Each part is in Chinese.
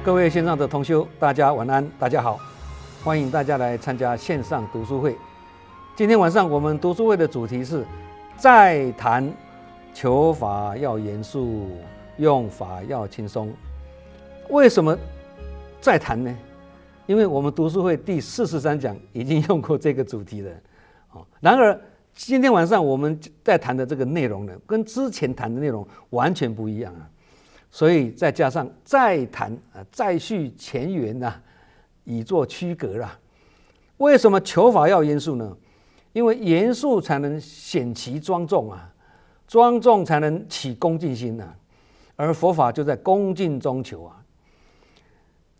各位线上的同修，大家晚安，大家好，欢迎大家来参加线上读书会。今天晚上我们读书会的主题是再谈求法要严肃，用法要轻松。为什么再谈呢？因为我们读书会第43讲已经用过这个主题了。然而今天晚上我们在谈的这个内容呢，跟之前谈的内容完全不一样啊。所以再加上再谈再续前缘啊，以作区隔啦。为什么求法要严肃呢？因为严肃才能显其庄重啊，庄重才能起恭敬心啊，而佛法就在恭敬中求啊。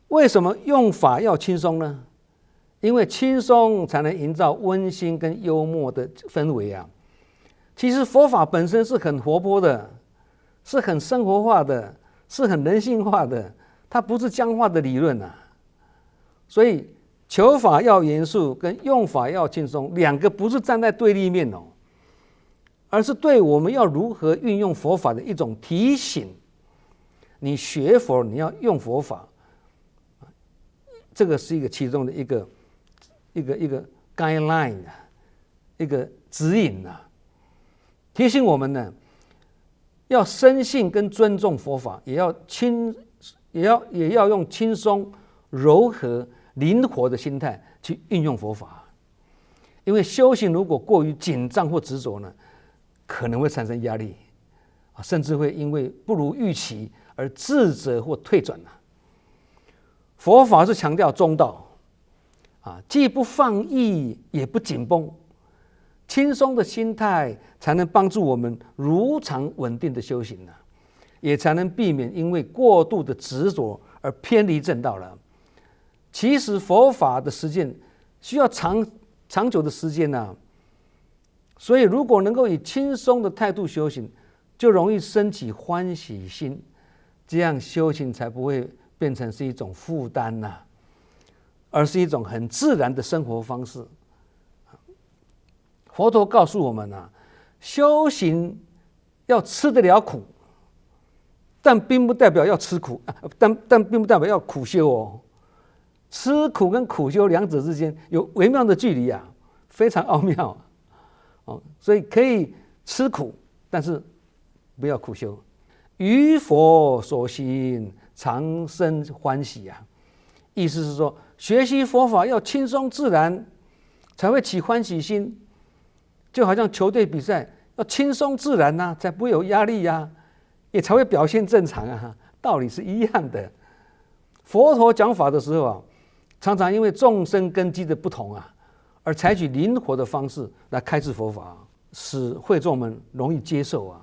为什么用法要轻松呢？因为轻松才能营造温馨跟幽默的氛围啊。其实佛法本身是很活泼的，是很生活化的，是很人性化的，它不是僵化的理论啊。所以求法要严肃跟用法要轻松，两个不是站在对立面哦，而是对我们要如何运用佛法的一种提醒。你学佛，你要用佛法，这个是一个其中的一个 guideline 一个指引啊，提醒我们呢，要深信跟尊重佛法，也要用轻松、柔和、灵活的心态去运用佛法。因为修行如果过于紧张或执着呢，可能会产生压力，甚至会因为不如预期而自责或退转。佛法是强调中道，既不放逸也不紧绷，轻松的心态才能帮助我们如常稳定的修行，也才能避免因为过度的执着而偏离正道了。其实佛法的实践需要长久的时间，所以如果能够以轻松的态度修行，就容易升起欢喜心，这样修行才不会变成是一种负担，而是一种很自然的生活方式。佛陀告诉我们修行要吃得了苦，但并不代表要吃苦，但并不代表要苦修哦。吃苦跟苦修两者之间有微妙的距离啊，非常奥妙所以可以吃苦，但是不要苦修。于佛所行，常生欢喜啊。意思是说，学习佛法要轻松自然，才会起欢喜心。就好像球队比赛要轻松自然才不会有压力也才会表现正常道理是一样的。佛陀讲法的时候常常因为众生根基的不同而采取灵活的方式来开示佛法，使会众们容易接受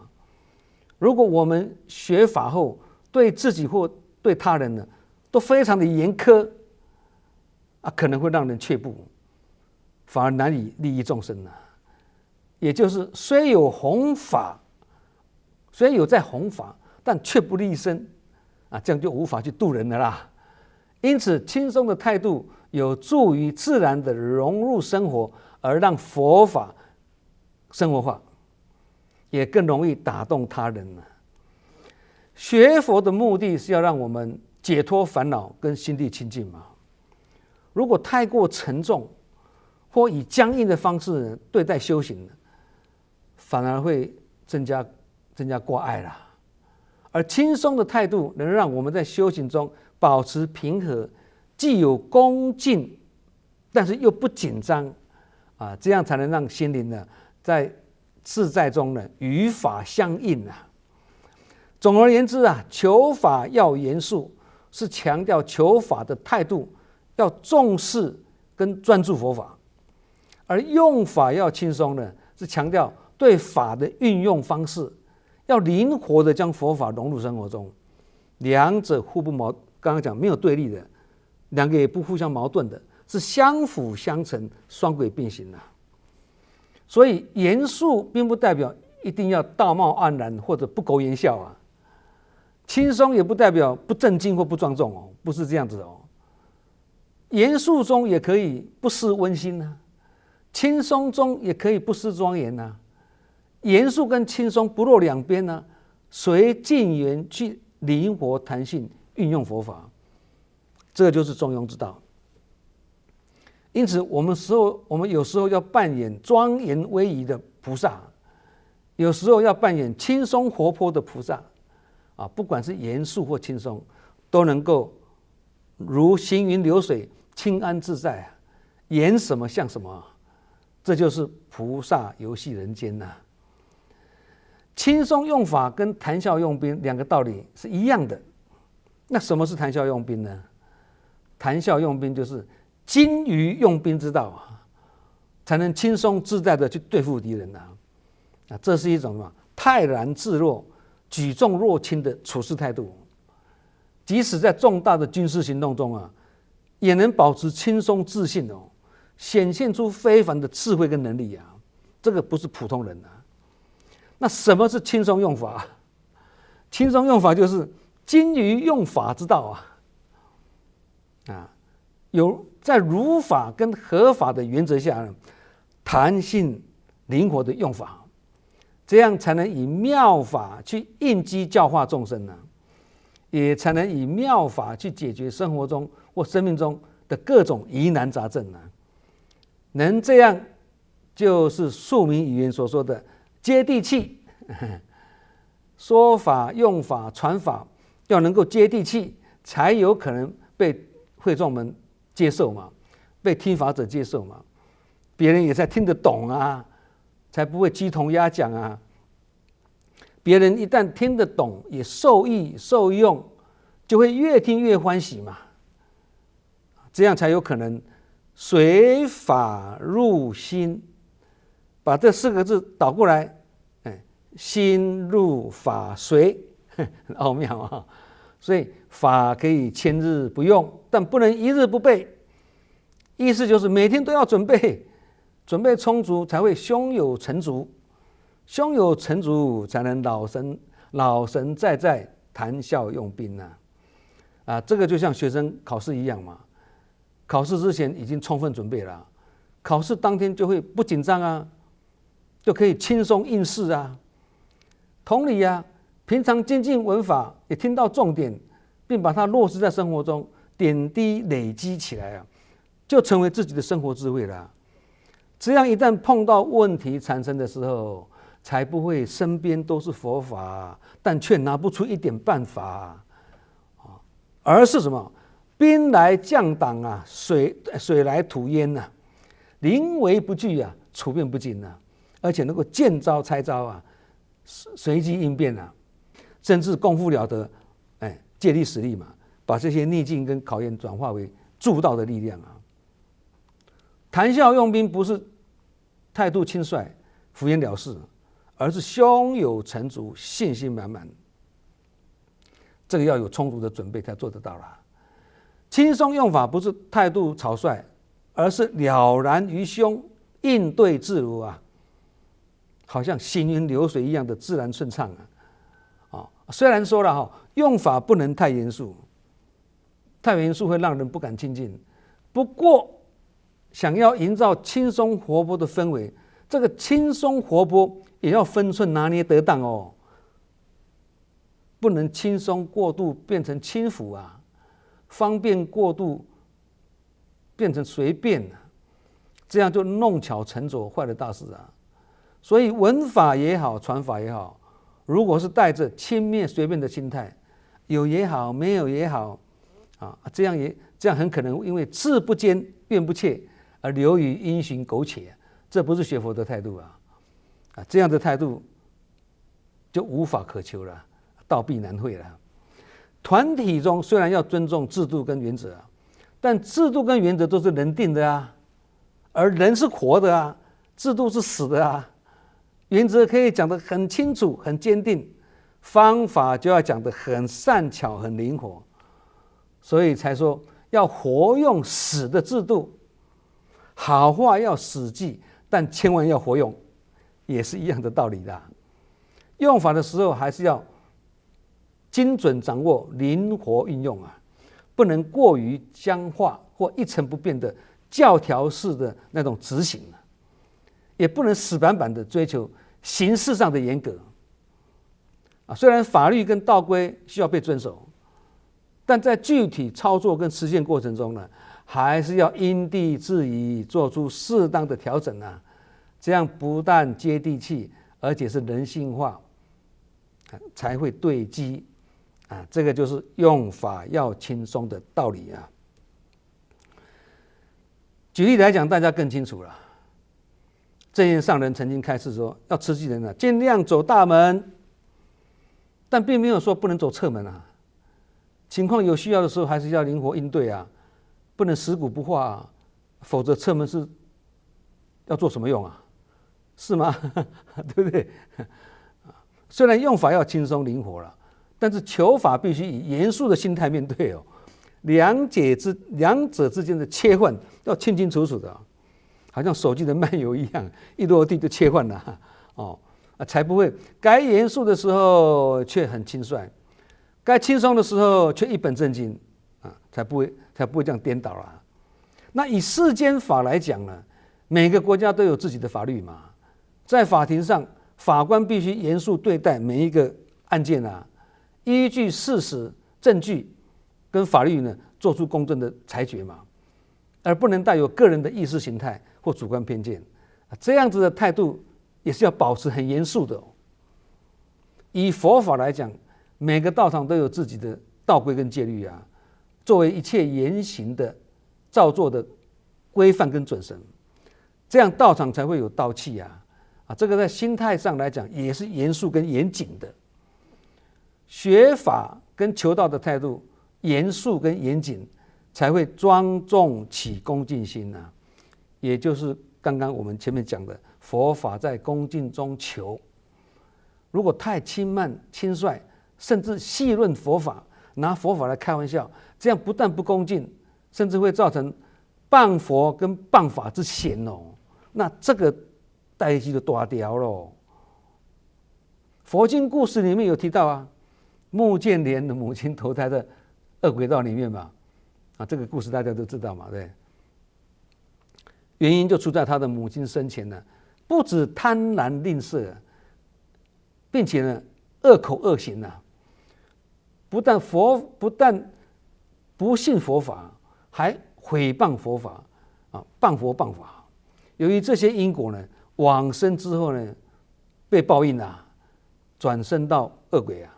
如果我们学法后对自己或对他人呢都非常的严苛可能会让人却步，反而难以利益众生也就是虽有在弘法，但却不利身这样就无法去度人了啦。因此轻松的态度有助于自然的融入生活，而让佛法生活化，也更容易打动他人学佛的目的是要让我们解脱烦恼跟心地清净嘛。如果太过沉重或以僵硬的方式对待修行，反而会增加挂碍啦。而轻松的态度能让我们在修行中保持平和，既有恭敬，但是又不紧张这样才能让心灵呢在自在中呢与法相应总而言之求法要严肃，是强调求法的态度要重视跟专注佛法；而用法要轻松呢，是强调对法的运用方式要灵活的将佛法融入生活中。两者互不矛，刚刚讲没有对立的，两个也不互相矛盾的，是相辅相成，双轨并行所以严肃并不代表一定要道貌岸然或者不苟言笑轻松也不代表不正经或不庄重不是这样子严肃中也可以不失温馨轻松中也可以不失庄严严肃跟轻松不落两边随境缘去灵活弹性运用佛法，这个就是中庸之道。因此，我们有时候要扮演庄严威仪的菩萨，有时候要扮演轻松活泼的菩萨，不管是严肃或轻松，都能够如行云流水，轻安自在，演什么像什么，这就是菩萨游戏人间呐。轻松用法跟谈笑用兵两个道理是一样的。那什么是谈笑用兵呢？谈笑用兵就是精于用兵之道，才能轻松自在的去对付敌人啊。这是一种什么泰然自若、举重若轻的处事态度。即使在重大的军事行动中也能保持轻松自信显现出非凡的智慧跟能力这个不是普通人那什么是轻松用法？轻松用法就是精于用法之道有在如法跟合法的原则下弹性灵活的用法，这样才能以妙法去应机教化众生也才能以妙法去解决生活中或生命中的各种疑难杂症能这样，就是庶民语言所说的接地气。说法、用法、传法要能够接地气，才有可能被会众们接受嘛，被听法者接受嘛，别人也才听得懂才不会鸡同鸭讲别人一旦听得懂，也受益受用，就会越听越欢喜嘛。这样才有可能随法入心。把这4个字倒过来，心入法随，很奥妙所以法可以千日不用，但不能一日不备。意思就是每天都要准备，准备充足才会胸有成竹，胸有成竹才能老神在在，谈笑用兵这个就像学生考试一样嘛，考试之前已经充分准备了，考试当天就会不紧张就可以轻松应试同理平常精进文法，也听到重点，并把它落实在生活中，点滴累积起来就成为自己的生活智慧了。这样一旦碰到问题产生的时候，才不会身边都是佛法，但却拿不出一点办法而是什么？兵来将挡水来土掩临危不惧处变不惊而且能够见招拆招随机应变甚至功夫了得，借力使力嘛，把这些逆境跟考验转化为助道的力量谈笑用兵不是态度轻率、敷衍了事，而是胸有成竹、信心满满。这个要有充足的准备才做得到啦。轻松用法不是态度草率，而是了然于胸，应对自如好像行云流水一样的自然顺畅虽然说了用法不能太严肃，太严肃会让人不敢亲近。不过想要营造轻松活泼的氛围，这个轻松活泼也要分寸拿捏得当不能轻松过度变成轻浮方便过度变成随便这样就弄巧成拙，坏了大事所以文法也好，传法也好，如果是带着轻蔑随便的心态，有也好，没有也好这样很可能因为志不坚、辩不切而流于因循苟且，这不是学佛的态度这样的态度就无法可求了，道必难会了。团体中虽然要尊重制度跟原则但制度跟原则都是人定的而人是活的制度是死的原则可以讲得很清楚、很坚定，方法就要讲得很善巧、很灵活，所以才说要活用死的制度。好话要死记，但千万要活用，也是一样的道理的。用法的时候还是要精准掌握、灵活运用不能过于僵化或一成不变的教条式的那种执行也不能死板板的追求形式上的严格虽然法律跟道规需要被遵守，但在具体操作跟实践过程中呢，还是要因地制宜，做出适当的调整啊，这样不但接地气，而且是人性化，才会对机啊。这个就是用法要轻松的道理啊。举例来讲，大家更清楚了。正言上人曾经开示说，要慈济人啊，尽量走大门，但并没有说不能走侧门啊。情况有需要的时候，还是要灵活应对啊，不能死骨不化啊，否则侧门是要做什么用啊？是吗？对不对？虽然用法要轻松灵活了，但是求法必须以严肃的心态面对哦。两者之间的切换要清清楚楚的，好像手机的漫游一样，一落地就切换了哦，才不会该严肃的时候却很轻率，该轻松的时候却一本正经啊，才不会这样颠倒了。那以世间法来讲呢，每个国家都有自己的法律嘛，在法庭上，法官必须严肃对待每一个案件啊，依据事实证据跟法律呢，做出公正的裁决嘛，而不能带有个人的意识形态或主观偏见，这样子的态度也是要保持很严肃的哦。以佛法来讲，每个道场都有自己的道规跟戒律啊，作为一切言行的造作的规范跟准绳，这样道场才会有道气啊。这个在心态上来讲也是严肃跟严谨的，学法跟求道的态度严肃跟严谨，才会庄重起恭敬心啊。也就是刚刚我们前面讲的，佛法在恭敬中求。如果太轻慢轻率，甚至戏论佛法，拿佛法来开玩笑，这样不但不恭敬，甚至会造成谤佛跟谤法之嫌哦。那这个代志就大条咯。佛经故事里面有提到啊，穆建连的母亲投胎在恶鬼道里面嘛，这个故事大家都知道嘛，对。原因就出在他的母亲生前呢，不止贪婪吝啬，并且呢恶口恶行啊，不但不信佛法，还毁谤佛法啊，谤佛谤法。由于这些因果呢，往生之后呢，被报应啊，转生到恶鬼啊，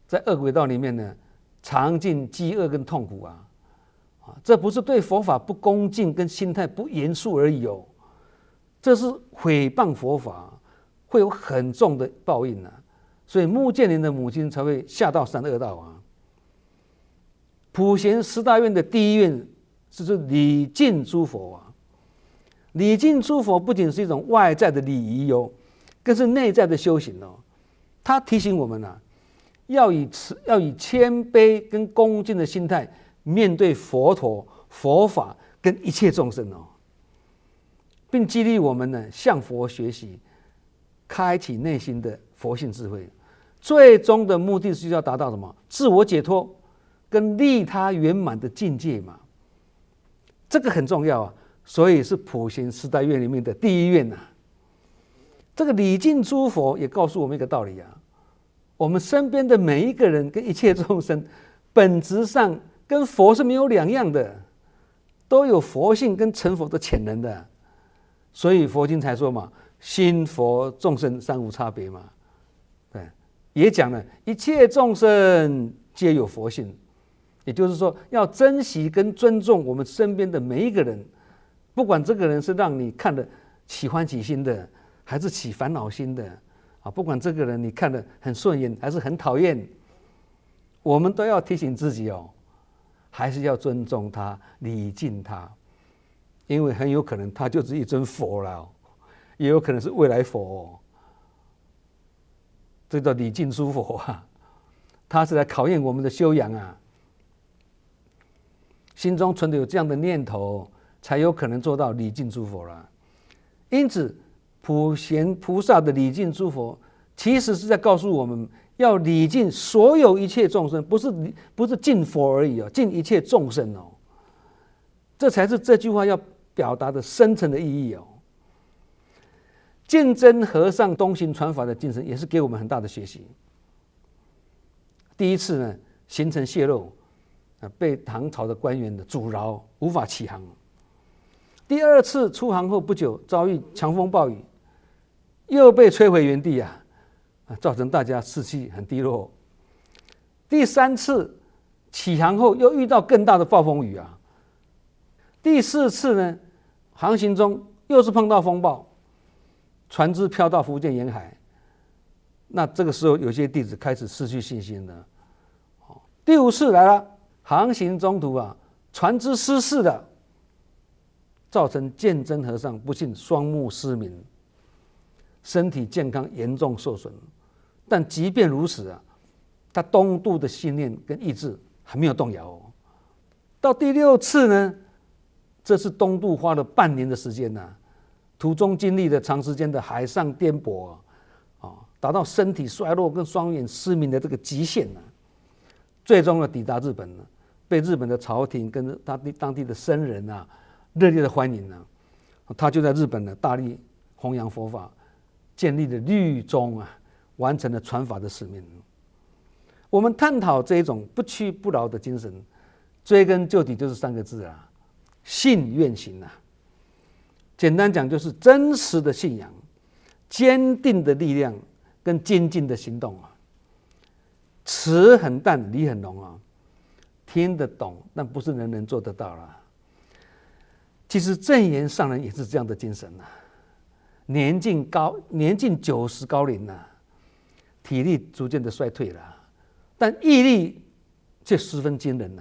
在恶鬼道里面呢，尝尽饥饿跟痛苦啊。这不是对佛法不恭敬跟心态不严肃而已哦，这是毁谤佛法，会有很重的报应啊。所以穆建连的母亲才会下到三恶道啊。普贤十大愿的第一愿是礼敬诸佛啊。礼敬诸佛不仅是一种外在的礼仪哦，更是内在的修行哦。他提醒我们啊，要以谦卑跟恭敬的心态面对佛陀、佛法跟一切众生哦，并激励我们呢向佛学习，开启内心的佛性智慧。最终的目的是要达到什么？自我解脱跟利他圆满的境界嘛。这个很重要啊，所以是普贤十大愿里面的第一愿呐。这个礼敬诸佛也告诉我们一个道理啊，我们身边的每一个人跟一切众生，本质上跟佛是没有两样的，都有佛性跟成佛的潜能的，所以佛经才说嘛，心佛众生三无差别嘛，对，也讲了一切众生皆有佛性，也就是说要珍惜跟尊重我们身边的每一个人，不管这个人是让你看了起欢喜心的，还是起烦恼心的啊，不管这个人你看了很顺眼还是很讨厌，我们都要提醒自己哦，还是要尊重他，礼敬他，因为很有可能他就是一尊佛了，也有可能是未来佛哦。这叫礼敬诸佛啊，他是来考验我们的修养啊。心中存的有这样的念头，才有可能做到礼敬诸佛了。因此，普贤菩萨的礼敬诸佛，其实是在告诉我们，要礼敬所有一切众生，不是敬佛而已哦，敬一切众生哦。这才是这句话要表达的深层的意义哦。鉴真和尚东行传法的精神，也是给我们很大的学习。第一次呢，形成泄露，被唐朝的官员的阻挠，无法起航。第二次出航后不久，遭遇强风暴雨，又被摧毁原地啊，造成大家士气很低落。第三次起航后，又遇到更大的暴风雨啊。第四次呢，航行中又是碰到风暴，船只飘到福建沿海。那这个时候，有些弟子开始失去信心了。第五次来了，航行中途啊，船只失事了，造成鉴真和尚不幸双目失明，身体健康严重受损。但即便如此啊，他东渡的信念跟意志还没有动摇哦。到第六次呢，这次东渡花了半年的时间呢，途中经历了长时间的海上颠簸达到身体衰弱跟双眼失明的这个极限呢，最终抵达日本了，被日本的朝廷跟当地的僧人热烈的欢迎呢。他就在日本呢大力弘扬佛法，建立了律宗完成了传法的使命。我们探讨这一种不屈不挠的精神，追根究底就是3个字信愿行简单讲就是真实的信仰、坚定的力量跟精进的行动词很淡，理很浓听得懂，但不是人人做得到啦。其实证严上人也是这样的精神年近90高龄体力逐渐的衰退了，但毅力却十分惊人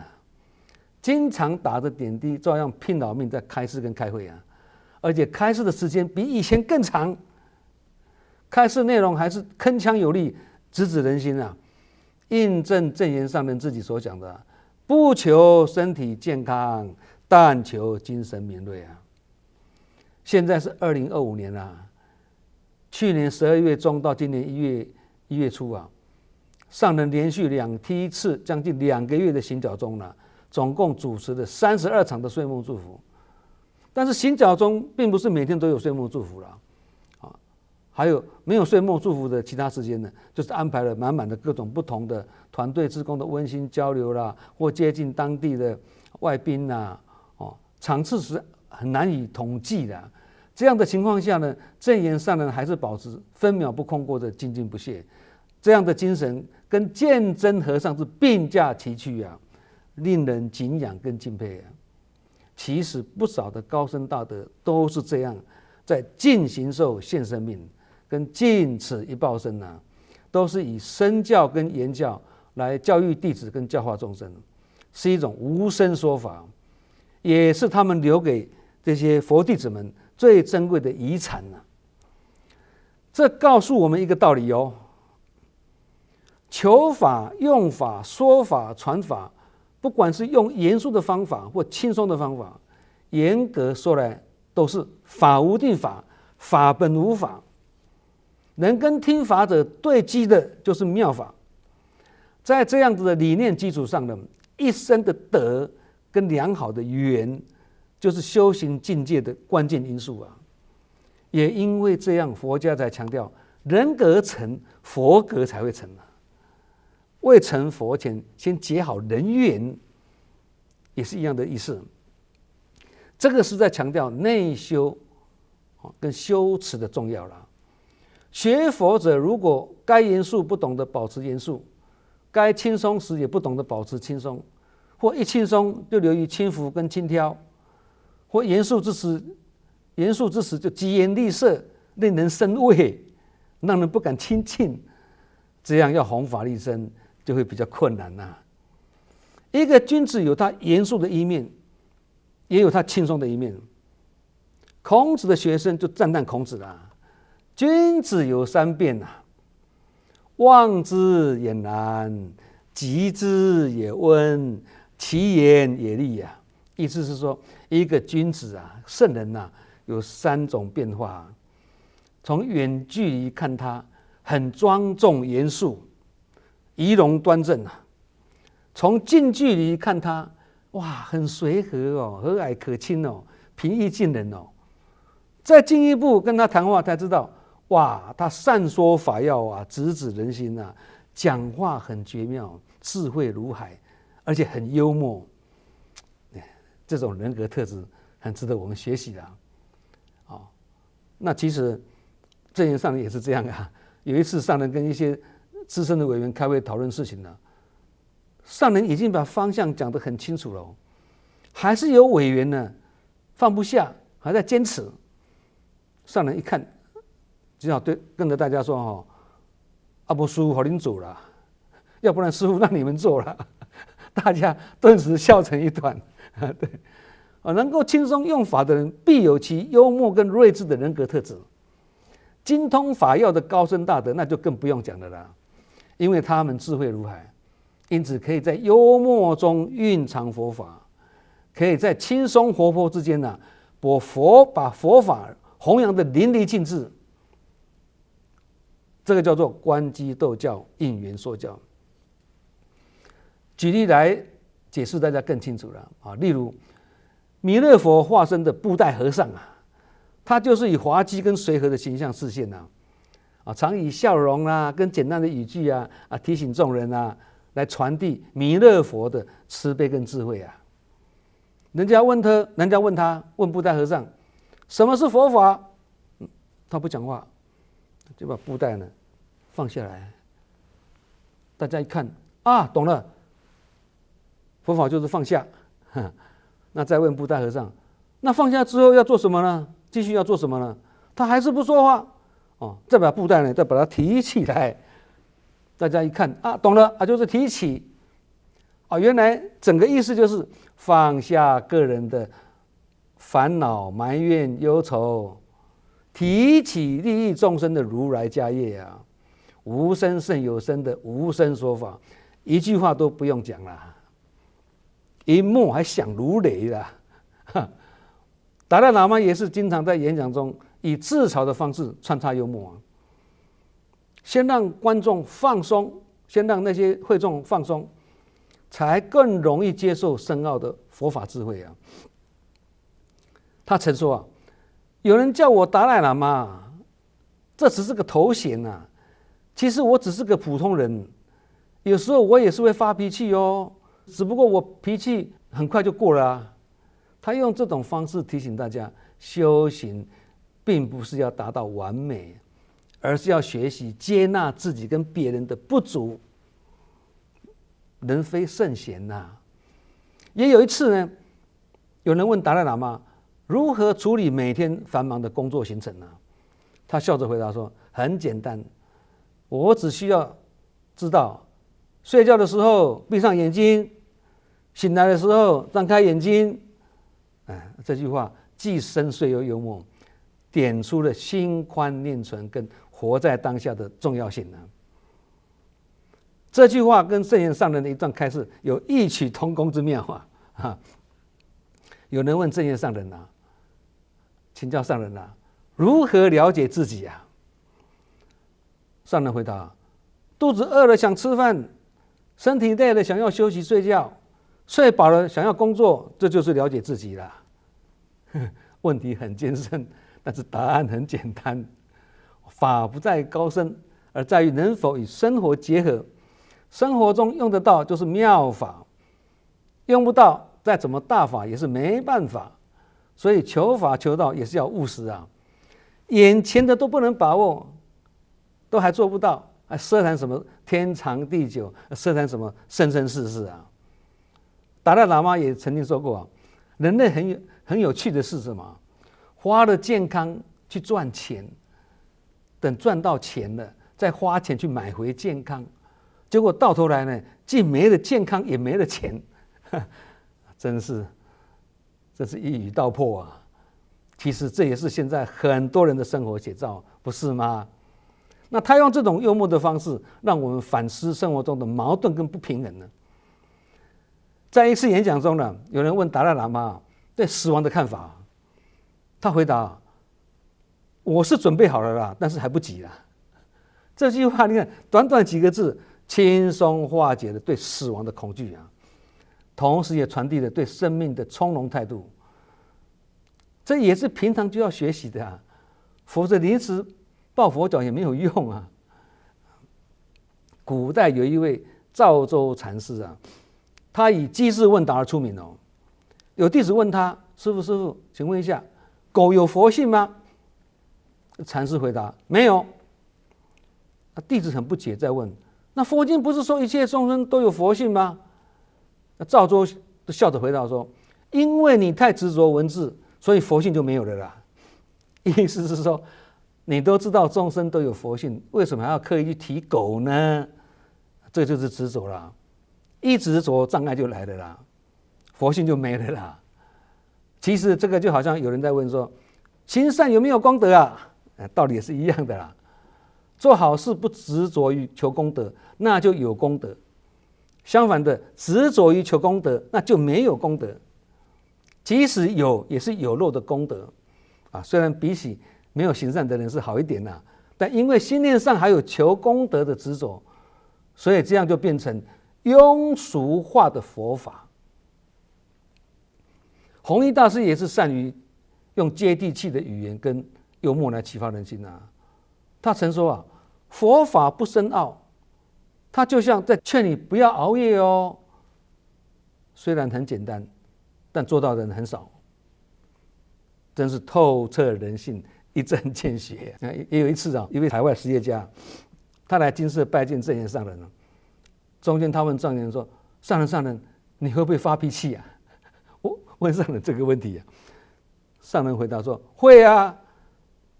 经常打着点滴，照样拼老命在开示跟开会而且开示的时间比以前更长，开示内容还是铿锵有力，直指人心印证证严上人自己所讲的不求身体健康，但求精神敏锐现在是2025年去年12月中到今年1月初上人连续2梯次将近2个月的行脚中总共主持了32场的岁末祝福。但是行脚中并不是每天都有岁末祝福了还有没有岁末祝福的其他时间呢，就是安排了满满的各种不同的团队志工的温馨交流啦，或接近当地的外宾场次是很难以统计的。这样的情况下呢，证严上人还是保持分秒不空过的精进不懈，这样的精神跟鉴真和尚是并驾齐驱令人敬仰跟敬佩其实不少的高僧大德都是这样，在尽行受献生命跟尽此一报身都是以身教跟言教来教育弟子跟教化众生，是一种无声说法，也是他们留给这些佛弟子们最珍贵的遗产这告诉我们一个道理求法、用法、说法、传法，不管是用严肃的方法或轻松的方法，严格说来都是法无定法，法本无法。能跟听法者对机的就是妙法。在这样子的理念基础上呢，一生的德跟良好的缘，就是修行境界的关键因素也因为这样，佛家才强调人格成，佛格才会成未成佛前，先结好人缘，也是一样的意思。这个是在强调内修跟修持的重要了。学佛者如果该严肃不懂得保持严肃，该轻松时也不懂得保持轻松，或一轻松就流于轻浮跟轻佻，或严肃之时就疾言厉色，令人生畏，让人不敢亲近，这样要弘法利生就会比较困难一个君子有他严肃的一面，也有他轻松的一面。孔子的学生就赞叹孔子了。君子有3变望之也难，极之也温，其言也利意思是说，一个君子圣人有3种变化。从远距离看他很庄重严肃，仪容端正从近距离看他很随和和蔼可亲平易近人再进一步跟他谈话才知道，他善说法要直指人心讲话很绝妙，智慧如海，而且很幽默，这种人格特质很值得我们学习的。那其实正言上人也是这样啊。有一次上人跟一些资深的委员开会讨论事情了，上人已经把方向讲得很清楚了，还是有委员呢放不下，还在坚持。上人一看，只好跟着大家说：“阿伯师父好您走了，要不然师父让你们做了。”大家顿时笑成一团。对，能够轻松用法的人，必有其幽默跟睿智的人格特质。精通法要的高僧大德，那就更不用讲了啦，因为他们智慧如海，因此可以在幽默中蕴藏佛法，可以在轻松活泼之间把佛法弘扬的淋漓尽致。这个叫做观机逗教，应缘说教。举例来解释，大家更清楚了。例如弥勒佛化身的布袋和尚他就是以滑稽跟随和的形象示现常以笑容跟简单的语句提醒众人来传递弥勒佛的慈悲跟智慧人家问布袋和尚什么是佛法，他不讲话，就把布袋呢放下来。大家一看懂了，佛法就是放下。那再问布袋和尚，那放下之后要做什么呢？继续要做什么呢？他还是不说话。再把布袋呢，再把它提起来。大家一看懂了就是提起。原来整个意思就是放下个人的烦恼、埋怨、忧愁，提起利益众生的如来家业无生胜有生的无生说法，一句话都不用讲了，一默还响如雷了。达赖喇嘛也是经常在演讲中以自嘲的方式穿插幽默先让观众放松，先让那些会众放松，才更容易接受深奥的佛法智慧他曾说有人叫我达赖喇嘛，这只是个头衔其实我只是个普通人，有时候我也是会发脾气只不过我脾气很快就过了他用这种方式提醒大家，修行并不是要达到完美，而是要学习接纳自己跟别人的不足。人非圣贤也有一次呢，有人问达赖喇嘛如何处理每天繁忙的工作行程他笑着回答说：“很简单，我只需要知道，睡觉的时候闭上眼睛，醒来的时候张开眼睛。”这句话既深邃又幽默，点出了心宽念存跟活在当下的重要性这句话跟圣严上人的一段开示有异曲同工之妙有人问圣严上人请教上人如何了解自己上人回答：肚子饿了想吃饭，身体累了想要休息睡觉，睡饱了想要工作，这就是了解自己了。问题很艰深，但是答案很简单。法不在高深，而在于能否与生活结合。生活中用得到就是妙法，用不到再怎么大法也是没办法。所以求法求道也是要务实眼前的都不能把握，都还做不到，还奢谈什么天长地久，奢谈什么生生世世达赖喇嘛也曾经说过人类很有趣的是什么？花了健康去赚钱，等赚到钱了，再花钱去买回健康，结果到头来呢，既没了健康，也没了钱，真是一语道破其实这也是现在很多人的生活写照，不是吗？那他用这种幽默的方式，让我们反思生活中的矛盾跟不平衡呢。在一次演讲中呢，有人问达赖喇嘛对死亡的看法，他回答：“我是准备好了啦，但是还不急啦。”这句话你看，短短几个字，轻松化解了对死亡的恐惧同时也传递了对生命的从容态度。这也是平常就要学习的否则临时抱佛脚也没有用古代有一位赵州禅师他以机智问答而出名哦。有弟子问他：师父，请问一下，狗有佛性吗？禅师回答：没有。弟子很不解，再问：那佛经不是说一切众生都有佛性吗？赵州笑着回答说：因为你太执着文字，所以佛性就没有了啦。意思是说，你都知道众生都有佛性，为什么还要刻意去提狗呢？这就是执着啦，一执着障碍就来了啦，佛性就没了啦。其实这个就好像有人在问说，行善有没有功德啊？道理也是一样的啦。做好事不执着于求功德，那就有功德；相反的，执着于求功德，那就没有功德。即使有，也是有漏的功德啊。虽然比起没有行善的人是好一点啦，但因为心念上还有求功德的执着，所以这样就变成庸俗化的佛法。弘一大师也是善于用接地气的语言跟幽默来启发人心啊。他曾说啊，佛法不深奥，他就像在劝你不要熬夜哦。虽然很简单，但做到的人很少，真是透彻人性，一针见血。也有一次啊，一位海外实业家，他来金舍拜见证严上人了。中间他问藏人说：上人，你会不会发脾气啊？我问上人这个问题啊，上人回答说：会啊，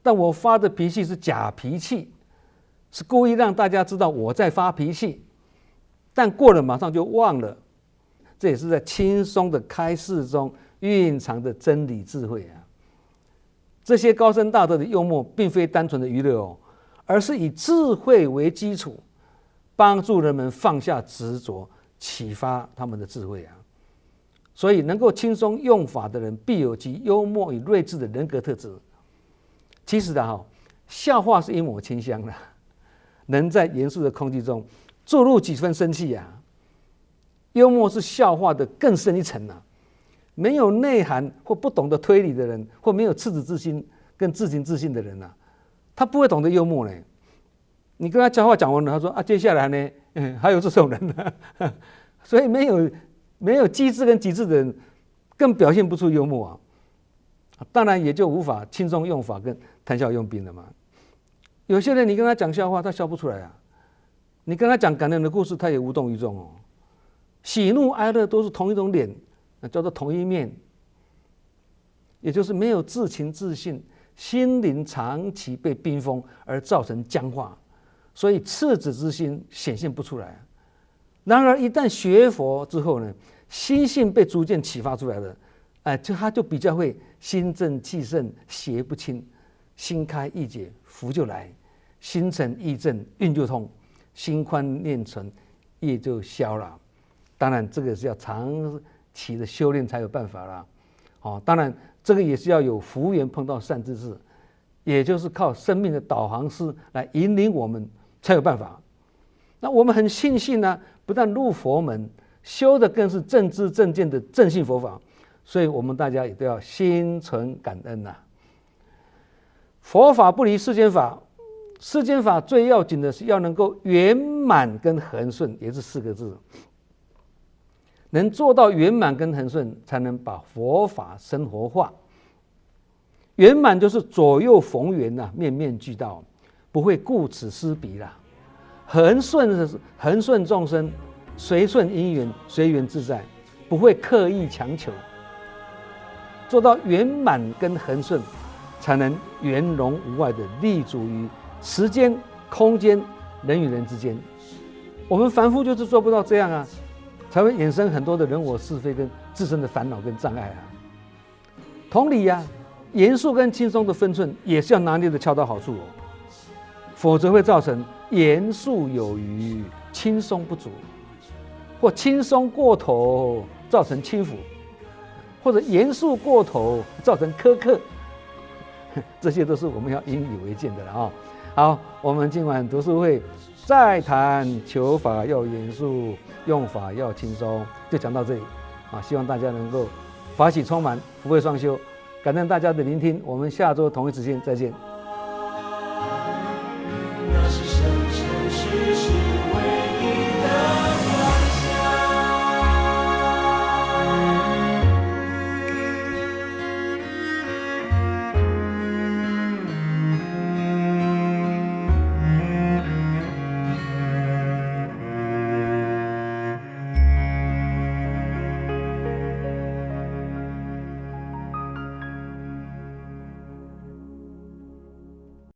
但我发的脾气是假脾气，是故意让大家知道我在发脾气，但过了马上就忘了。这也是在轻松的开示中蕴藏的真理智慧啊。这些高深大德的幽默并非单纯的娱乐哦，而是以智慧为基础，帮助人们放下执着，启发他们的智慧啊。所以能够轻松用法的人，必有其幽默与睿智的人格特质。其实的笑话是一抹清香的，能在严肃的空气中注入几分生气啊。幽默是笑话的更深一层啊。没有内涵或不懂得推理的人，或没有赤子之心跟自行自信的人啊，他不会懂得幽默呢。你跟他讲话讲完了，他说啊，接下来呢，还有这种人呢。所以没有机智跟极致的人，更表现不出幽默啊。当然也就无法轻松用法跟谈笑用兵了嘛。有些人你跟他讲笑话，他笑不出来啊；你跟他讲感人的故事，他也无动于衷哦。喜怒哀乐都是同一种脸，那叫做同一面，也就是没有自情自信，心灵长期被冰封而造成僵化，所以赤子之心显现不出来。然而一旦学佛之后呢，心性被逐渐启发出来了，他就比较会心正气盛，邪不侵，心开意解，福就来，心诚意正，运就通，心宽念纯，业就消了。当然这个是要长期的修炼才有办法啦。当然这个也是要有福缘碰到善知识，也就是靠生命的导航师来引领我们才有办法。那我们很庆幸呢，不但入佛门，修的更是正知正见的正信佛法，所以我们大家也都要心存感恩呐。佛法不离世间法，世间法最要紧的是要能够圆满跟恒顺，也是4个字。能做到圆满跟恒顺，才能把佛法生活化。圆满就是左右逢源呐，面面俱到，不会顾此失彼啦。恒顺是恒顺众生，随顺因缘，随缘自在，不会刻意强求。做到圆满跟恒顺，才能圆融无碍的立足于时间、空间、人与人之间。我们凡夫就是做不到这样啊，才会衍生很多的人我是非跟自身的烦恼跟障碍啊。同理啊，严肃跟轻松的分寸也是要拿捏的恰到好处哦，否则会造成严肃有余，轻松不足，或轻松过头造成轻浮，或者严肃过头造成苛刻，这些都是我们要引以为戒的了啊。好，我们今晚读书会再谈求法要严肃，用法要轻松，就讲到这里啊。希望大家能够法喜充满，福慧双修。感恩大家的聆听，我们下周同一时间再见。